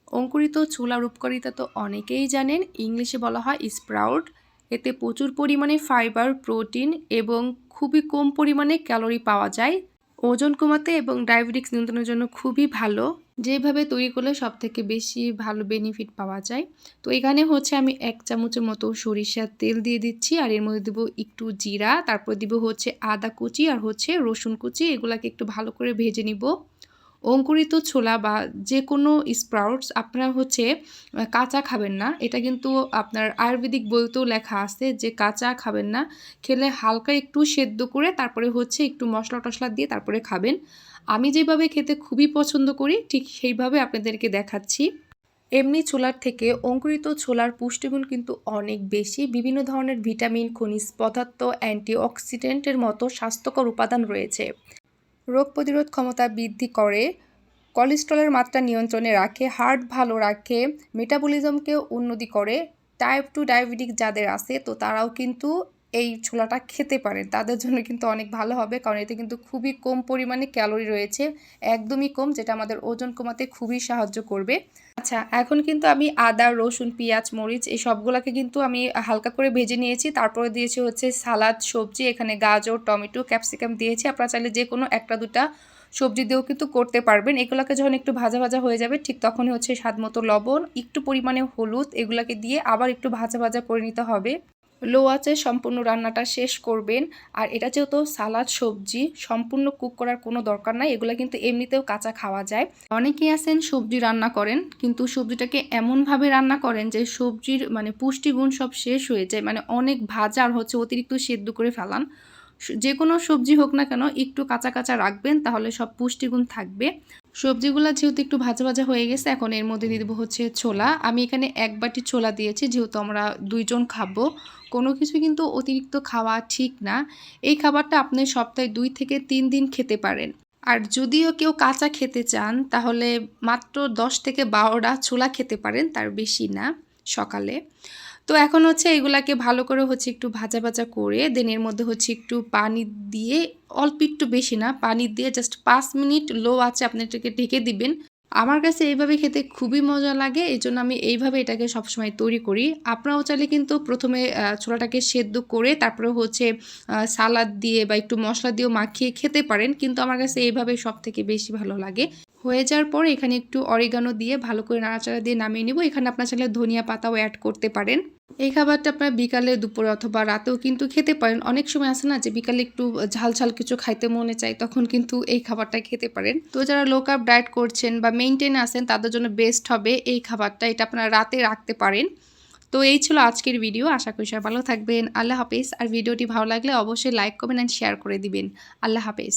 অঙ্কুরিত ছোলার উপকারিতা তো অনেকেই জানেন, ইংলিশে বলা হয় স্প্রাউট। এতে প্রচুর পরিমাণে ফাইবার, প্রোটিন এবং খুবই কম পরিমাণে ক্যালোরি পাওয়া যায়। ওজন কমাতে এবং ডায়াবেটিক্স নিয়ন্ত্রণের জন্য খুবই ভালো। যেভাবে তৈরি করলে সবথেকে বেশি ভালো বেনিফিট পাওয়া যায়। তো এখানে হচ্ছে আমি 1 চামচের মতো সরিষার তেল দিয়ে দিচ্ছি, আর এর মধ্যে দিব একটু জিরা, তারপর দিব হচ্ছে আদা কুচি আর হচ্ছে রসুন কুচি। এগুলাকে একটু ভালো করে ভেজে নিব। অঙ্কুরিত ছোলা বা যে কোনো স্প্রাউটস আপনারা হচ্ছে কাঁচা খাবেন না। এটা কিন্তু আপনার আয়ুর্বেদিক বইতেও লেখা আছে যে কাঁচা খাবেন না। খেলে হালকা একটু সেদ্ধ করে তারপরে হচ্ছে একটু মশলা-টশলা দিয়ে তারপরে খাবেন। আমি যেভাবে খেতে খুবই পছন্দ করি ঠিক সেইভাবে আপনাদেরকে দেখাচ্ছি। এমনি ছোলার থেকে অঙ্কুরিত ছোলার পুষ্টিগুণ কিন্তু অনেক বেশি। বিভিন্ন ধরনের ভিটামিন, খনিজ পদার্থ, অ্যান্টিঅক্সিডেন্টের মতো স্বাস্থ্যকর উপাদান রয়েছে। রোগ প্রতিরোধ ক্ষমতা বৃদ্ধি করে, কোলেস্টেরলের মাত্রা নিয়ন্ত্রণে রাখে, হার্ট ভালো রাখে, মেটাবলিজমকেও উন্নতি করে। টাইপ 2 ডায়াবেটিক যাদের আছে তো তারাও কিন্তু এই ছোলাটা খেতে পারে। তাদের জন্য কিন্তু অনেক ভালো হবে, কারণ এতে কিন্তু খুবই কম পরিমাণে ক্যালোরি রয়েছে, একদমই কম, যেটা আমাদের ওজন কমাতে খুবই সাহায্য করবে। আচ্ছা, এখন কিন্তু আমি আদা, রসুন, পেঁয়াজ, মরিচ এই সবগুলাকে কিন্তু আমি হালকা করে ভেজে নিয়েছি। তারপরে দিয়েছি হচ্ছে সালাদ সবজি, এখানে গাজর, টমেটো, ক্যাপসিকাম দিয়েছি। আপনারা চাইলে যে কোনো 1টা-2টা সবজি দিয়েও কিন্তু করতে পারবেন। এগুলোকে যখন একটু ভাজা ভাজা হয়ে যাবে ঠিক তখনই হচ্ছে স্বাদমতো লবণ, একটু পরিমাণে হলুদ এগুলাকে দিয়ে আবার একটু ভাজা ভাজা করে নিতে হবে। লো আঁচে সম্পূর্ণ রান্নাটা শেষ করবেন। আর এটা যেহেতু সালাদ সবজি, সম্পূর্ণ কুক করার কোনো দরকার নাই, এগুলো কিন্তু এমনিতেও কাঁচা খাওয়া যায়। অনেকেই আছেন সবজি রান্না করেন কিন্তু সবজিটাকে এমনভাবে রান্না করেন যে সবজির মানে পুষ্টিগুণ সব শেষ হয়ে যায়, মানে অনেক ভাজা আর হচ্ছে অতিরিক্ত সেদ্ধ করে ফেলান। যে কোনো সবজি হোক না কেন একটু কাঁচা কাঁচা রাখবেন, তাহলে সব পুষ্টিগুণ থাকবে। সবজিগুলো যেহেতু একটু ভাজা ভাজা হয়ে গেছে, এখন এর মধ্যে দিয়ে দেবো হচ্ছে ছোলা। আমি এখানে 1 বাটি ছোলা দিয়েছি, যেহেতু আমরা 2 জন খাবো। কোনো কিছু কিন্তু অতিরিক্ত খাওয়া ঠিক না। এই খাবারটা আপনি সপ্তাহে 2 থেকে 3 দিন খেতে পারেন। আর যদিও কেউ কাঁচা খেতে চান তাহলে মাত্র 10 থেকে 12টা ছোলা খেতে পারেন, তার বেশি না, সকালে। তো এখন হচ্ছে এগুলাকে ভালো করে হচ্ছে একটু ভাজা ভাজা করে দেন এর মধ্যে হচ্ছে একটু পানি দিয়ে, অল্প একটু বেশি না, পানি দিয়ে জাস্ট 5 মিনিট লো আঁচে আপনি এটাকে ঢেকে দিবেন। আমার কাছে এইভাবে খেতে খুবই মজা লাগে, এজন্য আমি এইভাবে এটাকে সবসময় তৈরি করি। আপনারাও চাইলে কিন্তু প্রথমে ছোলাটাকে সেদ্ধ করে তারপরে হচ্ছে সালাদ দিয়ে বা একটু মশলা দিয়েও মাখিয়ে খেতে পারেন, কিন্তু আমার কাছে এইভাবে সবথেকে বেশি ভালো লাগে। হয়ে যাওয়ার পর এখানে একটু অরিগানো দিয়ে ভালো করে নাড়াচাড়া দিয়ে নামিয়ে নিব। এখানে আপনার চাইলে ধনিয়া পাতাও অ্যাড করতে পারেন। এই খাবারটা আপনার বিকালে, দুপুরে অথবা রাতেও কিন্তু খেতে পারেন। অনেক সময় আছে না যে বিকালে একটু ঝাল ঝাল কিছু খাইতে মনে চায়, তখন কিন্তু এই খাবারটা খেতে পারেন। তো যারা লো কার্ব ডায়েট করছেন বা মেইনটেইন আছেন তাদের জন্য বেস্ট হবে এই খাবারটা, এটা আপনারা রাতে রাখতে পারেন। তো এই ছিল আজকের ভিডিও, আশা করি সবাই ভালো থাকবেন। আল্লাহ হাফেজ। আর ভিডিওটি ভালো লাগলে অবশ্যই লাইক, কমেন্ট অ্যান্ড শেয়ার করে দিবেন। আল্লাহ হাফেজ।